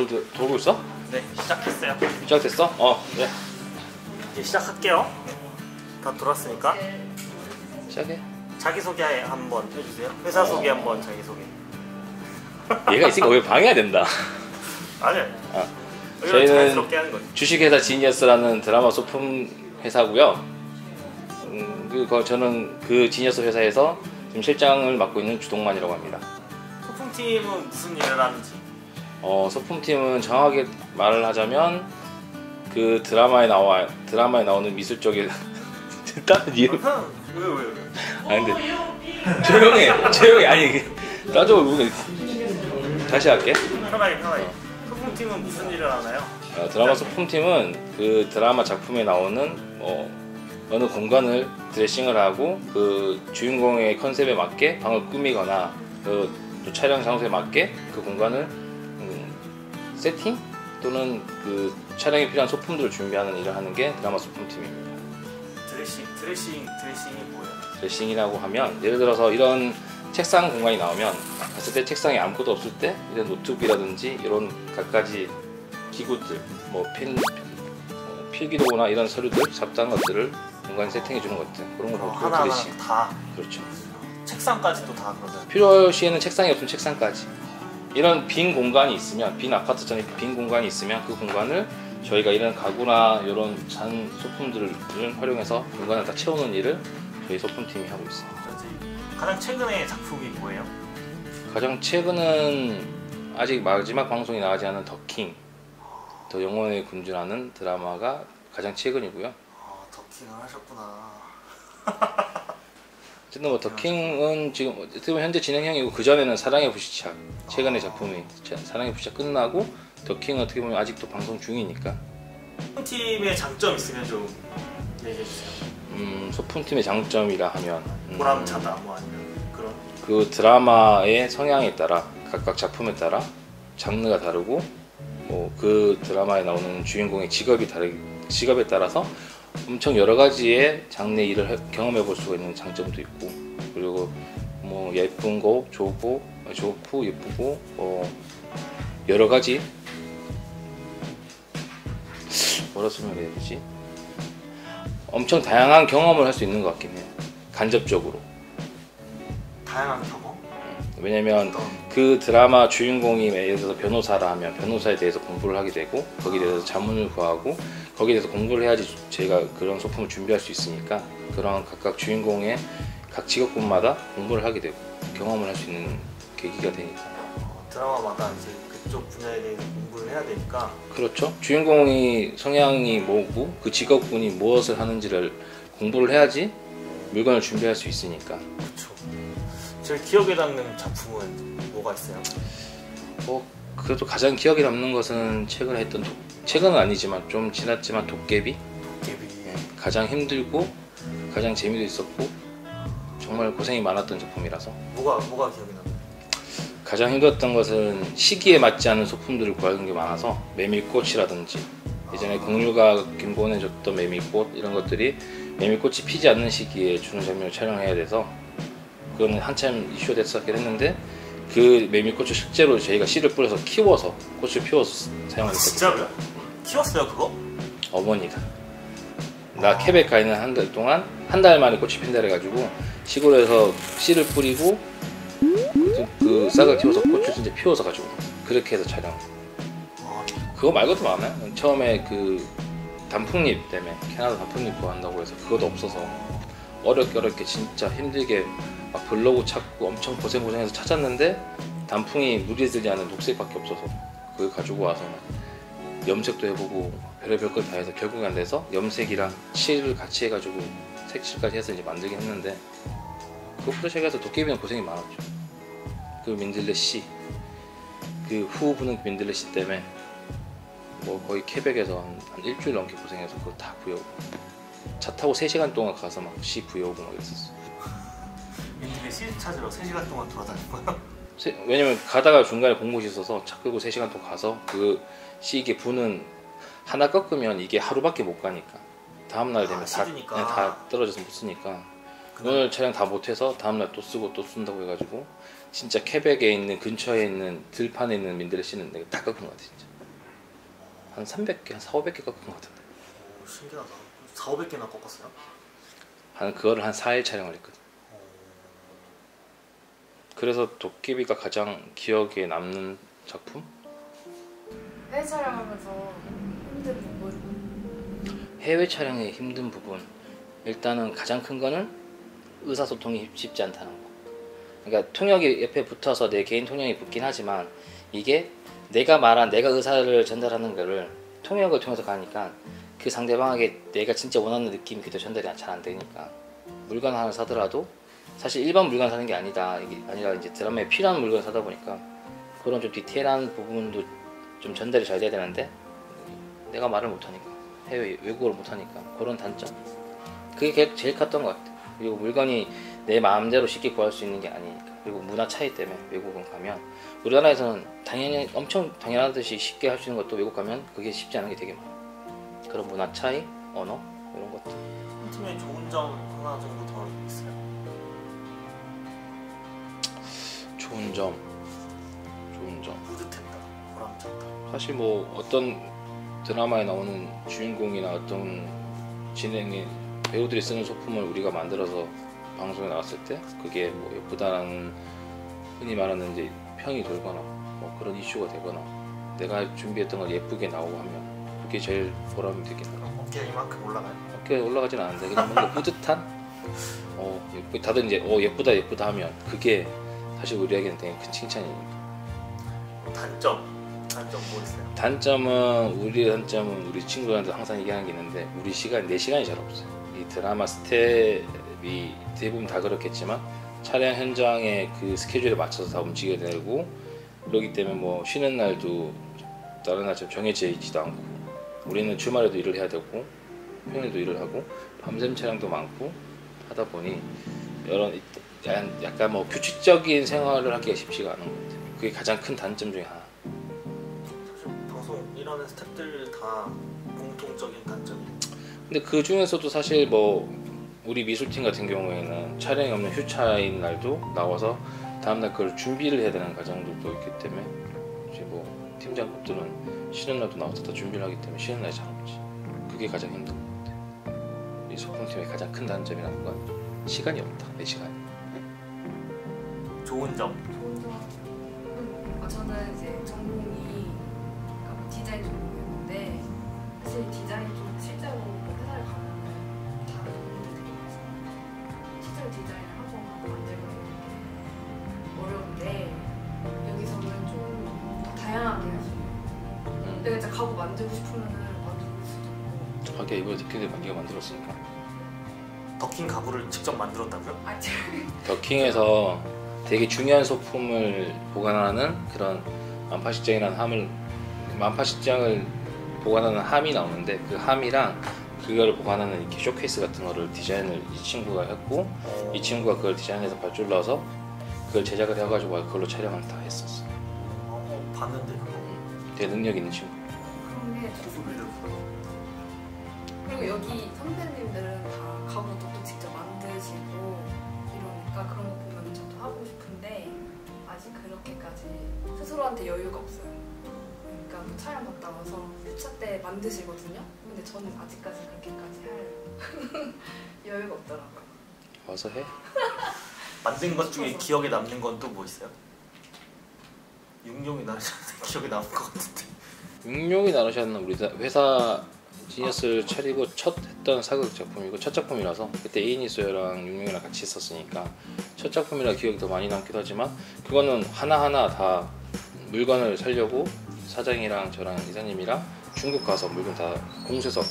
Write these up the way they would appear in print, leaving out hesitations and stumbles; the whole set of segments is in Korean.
돌고 있어? 네, 시작했어요. 시작됐어? 네. 이제 시작할게요. 다 돌았으니까. 시작해. 자기소개 한번 해주세요. 회사 소개 한번 자기소개. 얘가 있으니까 왜 방해가 된다. 아니요. 저희는 자연스럽게 하는 거죠. 주식회사 지니어스라는 드라마 소품 회사고요. 저는 그 지니어스 회사에서 지금 실장을 맡고 있는 주동만이라고 합니다. 소품팀은 무슨 일을 하는지? 소품팀은 정확하게 말을 하자면 그 드라마에 나오는 미술 쪽에 다른 이유. 왜? 아니 근데 조용해. 아니 따져. 다시 할게. 편하게. 소품팀은 무슨 일을 하나요? 드라마 소품팀은 그 드라마 작품에 나오는 어느 공간을 드레싱을 하고 그 주인공의 컨셉에 맞게 방을 꾸미거나 그 촬영 장소에 맞게 그 공간을 세팅 또는 그 촬영에 필요한 소품들을 준비하는 일을 하는 게 드라마 소품팀입니다. 드레싱이 뭐예요? 드레싱이라고 하면 예를 들어서 이런 책상 공간이 나오면 봤을 때 책상에 아무것도 없을 때 이런 노트북이라든지 이런 갖가지 기구들 필기도구나 이런 서류들 잡다한 것들을 공간에 세팅해 주는 것들 그런 걸 보고 드레싱. 다. 그렇죠. 책상까지도 다 그러면. 필요시에는 책상이 없으면 책상까지. 이런 빈 공간이 있으면 빈 아파트처럼 빈 공간이 있으면 그 공간을 저희가 이런 가구나 이런 잔 소품들을 활용해서 공간을 다 채우는 일을 저희 소품팀이 하고 있습니다. 가장 최근의 작품이 뭐예요? 가장 최근은 아직 마지막 방송이 나가지 않은 더킹, 더 영혼의 군주라는 드라마가 가장 최근이고요. 더킹을 하셨구나. 어쨌든 더킹은 지금 어떻게 보면 현재 진행형이고 그 전에는 사랑의 불시착, 최근의 작품이 사랑의 불시착 끝나고 더킹은 어떻게 보면 아직도 방송 중이니까. 소품팀의 장점 있으면 좀 얘기해 주세요. 소품팀의 장점이라 하면 보람차다 뭐 아니면 그런 그 드라마의 성향에 따라 각각 작품에 따라 장르가 다르고 그 드라마에 나오는 주인공의 직업에 따라서 엄청 여러 가지의 장르의 일을 경험해 볼 수가 있는 장점도 있고 그리고 뭐 예쁜 거 좋고 예쁘고 여러 가지 뭐라 설명해야 되지? 엄청 다양한 경험을 할 수 있는 것 같긴 해요. 간접적으로. 다양한 경험? 왜냐면 그 드라마 주인공이 예를 들어서 변호사라 하면 변호사에 대해서 공부를 하게 되고 거기에 대해서 자문을 구하고 거기에 대해서 공부를 해야지 저희가 그런 소품을 준비할 수 있으니까 그런 각각 주인공의 각 직업군마다 공부를 하게 되고 경험을 할 수 있는 계기가 되니까. 드라마마다 이제 그쪽 분야에 대해서 공부를 해야 되니까. 그렇죠. 주인공이 성향이 뭐고 그 직업군이 무엇을 하는지를 공부를 해야지 물건을 준비할 수 있으니까. 그렇죠. 제일 기억에 남는 작품은 뭐가 있어요? 그래도 가장 기억에 남는 것은 최근에 했던 최근은 아니지만 좀 지났지만 도깨비. 가장 힘들고 가장 재미도 있었고 정말 고생이 많았던 작품이라서. 뭐가 기억에 남아요? 가장 힘들었던 것은 시기에 맞지 않은 소품들을 구하는 게 많아서 메밀꽃이라든지 예전에 공유가 김보내줬던 메밀꽃 이런 것들이 메밀꽃이 피지 않는 시기에 주는 장면을 촬영해야 돼서 그거는 한참 이슈가 됐었긴 했는데 그 메밀꽃을 실제로 저희가 씨를 뿌려서 키워서 꽃을 피워서 사용하게 됐거든요. 진짜로요? 키웠어요 그거? 어머니가 나 케벡 가 있는 한 달 동안 한 달 만에 꽃이 핀다 해가지고 시골에서 씨를 뿌리고 그 싹을 키워서 꽃을 진짜 피워서 가지고 그렇게 해서 촬영. 그거 말고도 많아요. 처음에 그 단풍잎 때문에 캐나다 단풍잎 구한다고 해서 그것도 없어서 어렵게 진짜 힘들게 막 블로그 찾고 엄청 고생해서 찾았는데 단풍이 물이 들지 않은 녹색밖에 없어서 그걸 가지고 와서 염색도 해보고 별의별 걸 다 해서 결국에 안 돼서 염색이랑 칠을 같이 해가지고 색칠까지 해서 이제 만들긴 했는데 그것부터 시작해서 도깨비는 고생이 많았죠. 그 민들레 씨, 그 후 부는 민들레 씨 때문에 뭐 거의 케벡에서 한 일주일 넘게 고생해서 그거 다 구해오고 차 타고 3시간 동안 가서 막 씨 구해오고 막 이랬었어. 민들레 씨 찾으러 3시간 동안 돌아다닌 거야? 왜냐면 가다가 중간에 공무시 있어서 차 끌고 3시간 동안 가서 그 씨 이게 부는 하나 꺾으면 이게 하루밖에 못 가니까 다음날 되면 다 떨어져서 못 쓰니까 오늘 촬영 다 못해서 다음날 또 쓰고 또 쓴다고 해가지고 진짜 퀘벡에 있는 근처에 있는 들판에 있는 민들레 씨는 내가 다 깎은 것 같아 진짜. 한 300개, 한 4, 500개 깎은 것 같은데. 오, 신기하다. 4, 500개나 꺾었어요? 그거를 한 4일 촬영을 했거든. 그래서 도깨비가 가장 기억에 남는 작품? 해외 촬영하면서 힘든 부분. 해외 촬영의 힘든 부분, 일단은 가장 큰 거는 의사소통이 쉽지 않다는 거. 그러니까 통역이 옆에 붙어서 내 개인 통역이 붙긴 하지만 이게 내가 말한 내가 의사를 전달하는 거를 통역을 통해서 가니까 그 상대방에게 내가 진짜 원하는 느낌이 그대로 전달이 잘 안 되니까 물건 하나 사더라도 사실 일반 물건 사는 게 아니다. 이게 아니라 이제 드라마에 필요한 물건 사다 보니까 그런 좀 디테일한 부분도 좀 전달이 잘 돼야 되는데 내가 말을 못하니까 해외 외국어를 못하니까 그런 단점. 그게 제일 컸던 것 같아. 그리고 물건이 내 마음대로 쉽게 구할 수 있는 게 아니니까. 그리고 문화 차이 때문에 외국은 가면 우리나라에서는 당연히 엄청 당연하듯이 쉽게 할 수 있는 것도 외국 가면 그게 쉽지 않은 게 되게 많아. 그런 문화 차이, 언어 이런 것들. 한 팀의 좋은 점 하나 정도 더 있어요? 좋은 점. 뿌듯했다, 보람찼다. 사실 뭐 어떤 드라마에 나오는 주인공이나 어떤 진행의 배우들이 쓰는 소품을 우리가 만들어서 방송에 나왔을 때 그게 뭐 예쁘다라는 흔히 말하는 이제 평이 돌거나 뭐 그런 이슈가 되거나 내가 준비했던 걸 예쁘게 나오고 하면 그게 제일 보람이 되긴 하고. 어깨가 이만큼 올라가요? 어깨 올라가진 않은데 그냥 뭔가 뿌듯한 다들 이제 예쁘다 하면 그게 사실 우리에게는 되게 큰 칭찬이니까. 단점 뭐 있어요? 단점은 우리 친구들한테 항상 얘기하는 게 있는데 우리 내 시간이 잘 없어요. 이 드라마 스텝이 대부분 다 그렇겠지만 촬영 현장에 그 스케줄에 맞춰서 다 움직여야 되고 그렇기 때문에 뭐 쉬는 날도 다른 날처럼 정해져 있지도 않고 우리는 주말에도 일을 해야 되고 평일도 일을 하고 밤샘 촬영도 많고 하다 보니 약간 뭐 규칙적인 생활을 하기가 쉽지가 않은 것 같아요. 그게 가장 큰 단점 중에 하나. 사실 방송 일하는 스태프들 다 공통적인 단점이. 근데 그 중에서도 사실 뭐 우리 미술팀 같은 경우에는 촬영이 없는 휴차인 날도 나와서 다음날 그걸 준비를 해야 되는 과정들도 있기 때문에 이제 뭐 팀장급들은 쉬는 날도 나와서 다 준비를 하기 때문에 쉬는 날이 잘 없지. 그게 가장 힘든 것 같아. 이 소품팀의 가장 큰 단점이라는 건 시간이 없다. 내 시간이. 좋은 점. 좋은 점. 저는 이제 전공이 디자인 전공이었는데 사실 디자인 좀 실제로 뭐 회사를 가면은 다 도움이 되고 실제로 디자인을 하고 만들고 이런 게 어려운데 여기서는 좀 더 다양하게 할 수 있는. 내가 진짜 가구 만들고 싶으면은 만들 수도 있고. 하게 이번에 대표님 네가 만들었으니까. 더킹 가구를 직접 만들었다고요? 아, 더킹에서 되게 중요한 소품을 보관하는 그런 만파식장을 보관하는 함이 나오는데 그 함이랑 그걸 보관하는 이렇게 쇼케이스 같은 거를 디자인을 이 친구가 했고 이 친구가 그걸 디자인해서 발주를 넣어서 그걸 제작을 해가지고 그걸로 촬영을 다 했었어. 봤는데 그거. 되게 능력 있는 친구. 그런 게 소리를 불러. 그리고 여기 선배님들은 다 가구도 또 직접 만드시고 이러니까 그런 거 보면 저도 하고 싶은데 아직 그렇게까지 스스로한테 여유가 없어요. 그러니까 뭐 촬영 갔다 와서 휴차 때 만드시거든요. 근데 저는 아직까지 그렇게까지 할 여유가 없더라고요. 와서 해. 만든 것 중에 기억에 남는 건 또 뭐 있어요? 육룡이 나르샤한테 기억에 남을 것 같은데. 육룡이 나르샤는 우리 회사 지니어스를 차리고 첫 했던 사극 작품이고 첫 작품이라서 그때 에이니소여랑 육룡이랑 같이 했었으니까 첫 작품이라 기억이 더 많이 남기도 하지만 그거는 하나하나 다 물건을 사려고 사장이랑 저랑 이사님이랑 중국 가서 물건 다 공수해서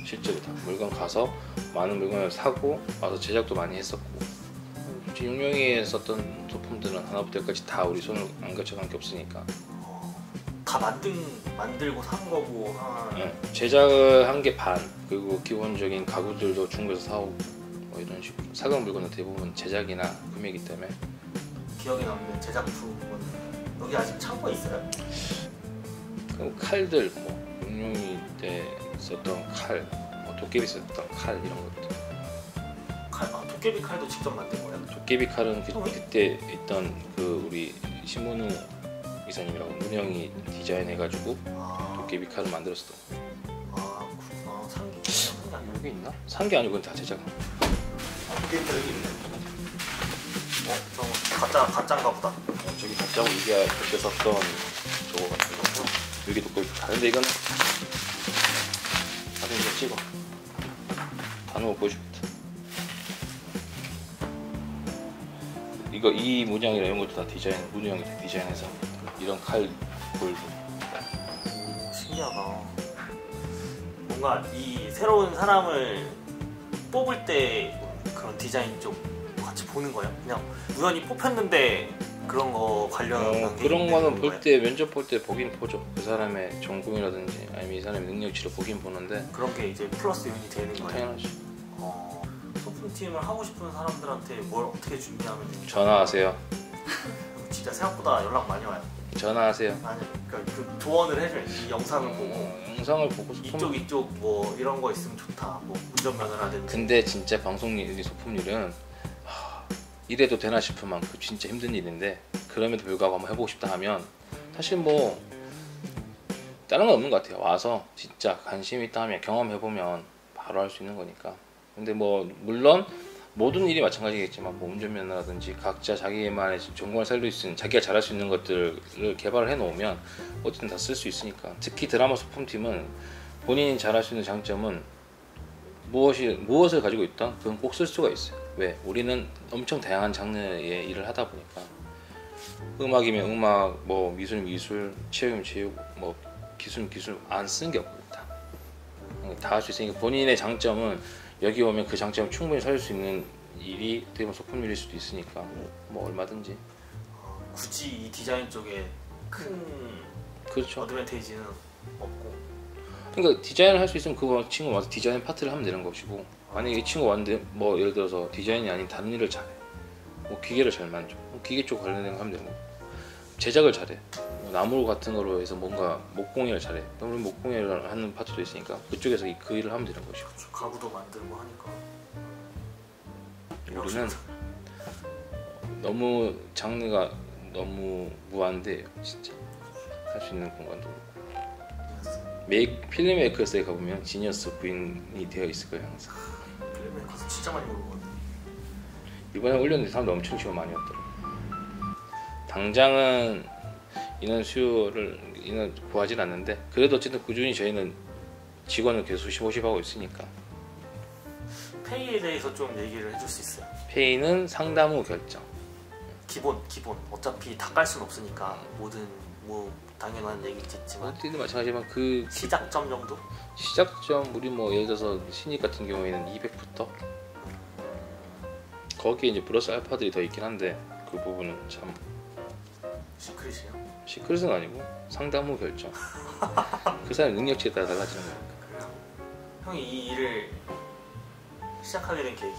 실제로 다 물건 가서 많은 물건을 사고 와서 제작도 많이 했었고 육룡이에 썼던 소품들은 하나부터 열까지 다 우리 손을 안 거쳐간 게 없으니까 다 만들고 산 거고 제작을 한 게 반 그리고 기본적인 가구들도 중국에서 사오고 뭐 이런 식으로 사각 물건은 대부분 제작이나 구매이기 때문에. 기억에 남는 제작품은 여기 아직 창고에 있어요? 그리고 칼들 뭐 육룡이 때 썼던 칼, 뭐 도깨비 썼던 칼 이런 것들. 칼, 도깨비 칼도 직접 만든 거예요? 도깨비 칼은 그때 있던 그 우리 신문우 이사님이라고 문형이 디자인해가지고 도깨비 칼을 만들었어. 아 그렇구나. 산게 아니고. 여기 있나? 산 게 아니고 그건 다 제작. 도깨비 칼 여기 있네. 저 가짜인가 보다. 저기 가짜고 이게 그때 썼던 저거 같은 거고 여기 도깨비 칼. 근데 이거는 사진 좀 찍어. 단어 보여주겠다. 이거 이 문양이랑 이런 것도 다 디자인, 문양이 다 디자인해서 이런 칼 볼도. 신기하다. 뭔가 이 새로운 사람을 뽑을 때 그런 디자인 쪽 같이 보는 거예요? 그냥 우연히 뽑혔는데 그런 거 관련한 게 그런 있는 거는 거예요? 볼 때 면접 볼 때 보긴 보죠. 그 사람의 전공이라든지 아니면 이 사람의 능력치를 보긴 보는데 그런 게 이제 플러스 요인이 되는 거예요? 당연하지. 소품팀을 하고 싶은 사람들한테 뭘 어떻게 준비하면 되는지 전화하세요. 진짜 생각보다 연락 많이 와요. 전화하세요. 아니 그러니까 그 조언을 해줘요. 이 영상을 보고 영상을 보고 소품. 이쪽 뭐 이런 거 있으면 좋다. 뭐 운전면허라든지. 근데 진짜 방송일 소품일은 이래도 되나 싶을 만큼 진짜 힘든 일인데 그럼에도 불구하고 한번 해보고 싶다 하면 사실 뭐 다른 건 없는 것 같아요. 와서 진짜 관심 있다 하면 경험해보면 바로 할 수 있는 거니까. 근데 뭐 물론 모든 일이 마찬가지겠지만 뭐 운전면허라든지 각자 자기만의 전공을 살릴 수 있는 자기가 잘할 수 있는 것들을 개발을 해놓으면 어쨌든 다 쓸 수 있으니까. 특히 드라마 소품팀은 본인이 잘할 수 있는 장점은 무엇을 가지고 있던 그건 꼭 쓸 수가 있어요. 왜? 우리는 엄청 다양한 장르의 일을 하다 보니까 음악이면 음악, 뭐 미술이면 미술, 체육이면 체육, 뭐 기술이면 기술 안 쓰는 게 없고 다 할 수 있으니까 본인의 장점은 여기 오면 그 장점을 충분히 살릴 수 있는 일이 어떻게 보면 소품일일 수도 있으니까 뭐 얼마든지. 굳이 이 디자인 쪽에 큰 그렇죠. 어드밴테이지는 없고. 그러니까 디자인을 할 수 있으면 그 친구 와서 디자인 파트를 하면 되는 것이고, 만약에 이 친구 왔는데 뭐 예를 들어서 디자인이 아닌 다른 일을 잘해, 뭐 기계를 잘 만져, 뭐 기계 쪽 관련된 거 하면 되는 거고, 제작을 잘해, 뭐 나무 같은 거로 해서 뭔가 목공예를 잘해, 그럼 목공예를 하는 파트도 있으니까 그쪽에서 그 일을 하면 되는 것이고. 가구도 만들고 하니까. 우리는 너무 장르가 너무 무한대요. 진짜 할 수 있는 공간도 그렇고. 필름메이커스에 가보면 지니어스 부인이 되어 있을 거예요 항상. 필름메이커스 진짜 많이 모르거든요. 이번에 올렸는데 사람들 엄청 지원 많이 왔더라고. 당장은 인원 구하진 않는데 그래도 어쨌든 꾸준히 저희는 직원을 계속 모집하고 있으니까. 페이에 대해서 좀 얘기를 해줄 수 있어요? 페이는 상담 후 결정. 기본 어차피 다 깔 순 없으니까 모든 뭐 당연한 얘기겠지만 어디든 마찬가지지만 그 시작점 정도? 시작점 우리 뭐 예를 들어서 신입 같은 경우에는 200부터 거기에 이제 플러스 알파들이 더 있긴 한데 그 부분은 참 시크릿이요? 시크릿은 아니고 상담 후 결정. 그 사람 능력치에 따라 달라지는 거니까. 그래요? 형이 이 일을 시작하게 된 계기?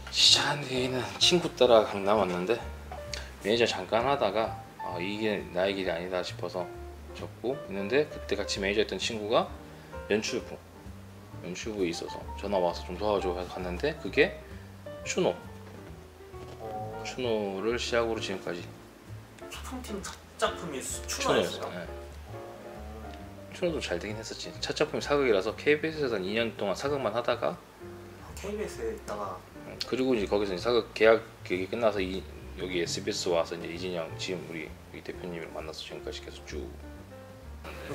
시작한 뒤에는 친구 따라 강남 왔는데 매니저 잠깐 하다가 이게 나의 길이 아니다 싶어서 접고 있는데 그때 같이 매니저했던 친구가 연출부에 있어서 전화 와서 좀 도와줘 해서 갔는데 그게 추노를 시작으로 지금까지. 소품팀 첫 작품이 추노였어요? 네. 추노도 잘 되긴 했었지. 첫 작품이 사극이라서 KBS에서 2년 동안 사극만 하다가 KBS에 있다가 그리고 이제 거기서 이제 사극 계약이 끝나서 여기 SBS 와서 이제 이진영 지금 우리 대표님이랑 만나서 지금까지 계속 쭉.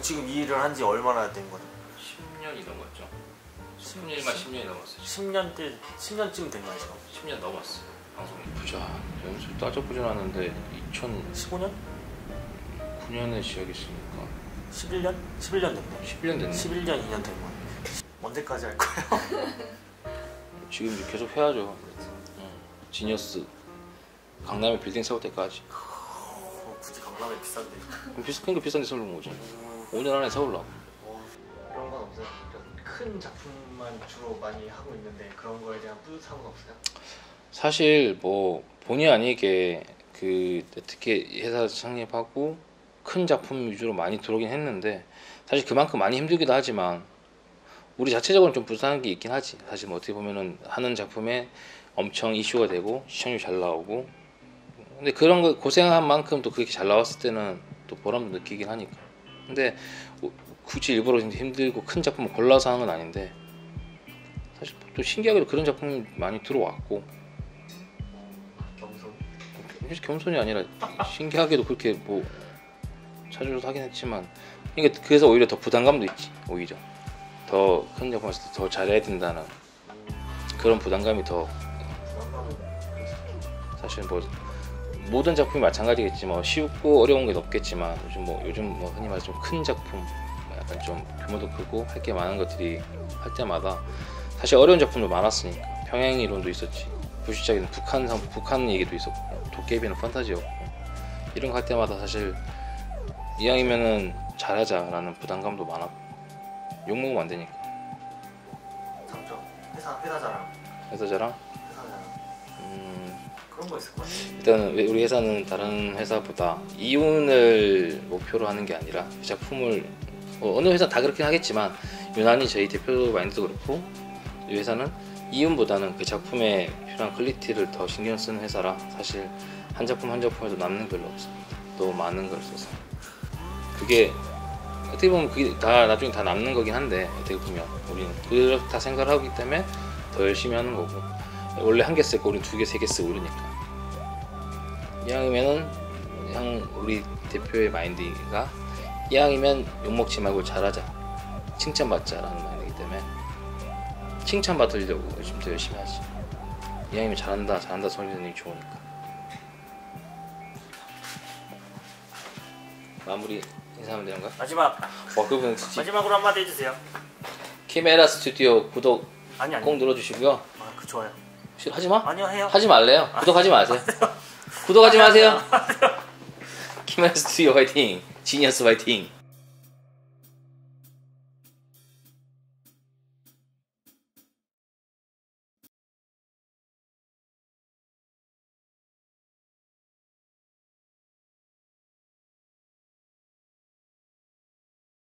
지금 이 일을 한 지 얼마나 된 거죠? 10년이 넘었죠. 10년이 넘었어요. 10년쯤 된 거예요 지금? 10년 넘었어요. 방송이. 보자. 연습 따져보진 않았는데 15년? 2009년에 시작했으니까 11년? 11년 됐네. 11년 됐네. 11년 2년 된 거예요. 언제까지 할 거예요? 지금 이제 계속 해야죠. 지니어스 강남에 빌딩 세울 때까지. 굳이 강남에 비싼데. 그럼 그러니까 비싼 데 세우는 거지. 5년 안에 세우려고. 그런 건 없어요? 큰 작품만 주로 많이 하고 있는데 그런 거에 대한 뿌듯함은 없어요? 사실 뭐 본의 아니게 그 특히 회사 창립하고 큰 작품 위주로 많이 들어오긴 했는데 사실 그만큼 많이 힘들기도 하지만 우리 자체적으로는 좀 불쌍한 게 있긴 하지. 사실 뭐 어떻게 보면은 하는 작품에 엄청 이슈가 되고 시청률 잘 나오고. 근데 그런 거 고생한 만큼 또 그렇게 잘 나왔을 때는 또 보람도 느끼긴 하니까. 근데 굳이 일부러 힘들고 큰 작품을 골라서 하는 건 아닌데, 사실 또 신기하게도 그런 작품이 많이 들어왔고. 겸손. 겸손이 아니라 신기하게도 그렇게 뭐 찾아줘서 하긴 했지만, 그러니까 그래서 오히려 더 부담감도 있지. 오히려 더 큰 작품 했을 때 더 잘해야 된다는 그런 부담감이 더. 사실 뭐 모든 작품이 마찬가지겠지. 뭐 쉽고 어려운 게 없겠지만 요즘 뭐 흔히 말해서 좀 큰 작품, 약간 좀 규모도 크고 할 게 많은 것들이 할 때마다 사실 어려운 작품도 많았으니까. 평행 이론도 있었지. 부시작에는 북한 얘기도 있었고, 도깨비는 판타지였고, 이런 거 할 때마다 사실 이왕이면은 잘하자라는 부담감도 많았고, 욕 먹으면 안 되니까. 장점. 회사자랑. 회사자랑 그런 거 있을 것 같아요. 일단은 우리 회사는 다른 회사보다 이윤을 목표로 하는 게 아니라 작품을, 어느 회사 다 그렇긴 하겠지만 유난히 저희 대표 마인드도 그렇고, 이 회사는 이윤보다는 그 작품에 필요한 퀄리티를 더 신경 쓰는 회사라 사실 한 작품 한 작품에도 남는 별로 없습니다. 너무 많은 걸 써서. 그게 어떻게 보면 그게 다 나중에 다 남는 거긴 한데, 어떻게 보면 우리는 그렇다 생각을 하기 때문에 더 열심히 하는 거고, 원래 한 개 쓸 거 우리는 두 개, 세 개 쓰고 이러니까. 이왕이면은 그냥 우리 대표의 마인드가 이왕이면 욕먹지 말고 잘하자, 칭찬받자라는 마인드이기 때문에 칭찬받으려고 요즘 더 열심히 하지. 이왕이면 잘한다 소리 듣는 게 좋으니까. 마무리 인사하면 되는 거야? 마지막. 그분 진짜 마지막으로 한마디 해주세요. 키메라 스튜디오 구독 아니. 꼭 눌러주시고요. 그 좋아요. 하지 마? 아니요, 해요. 하지 말래요. 구독하지 마세요. 구독하지 마세요. 키메라 스튜디오 화이팅. 지니어스 화이팅.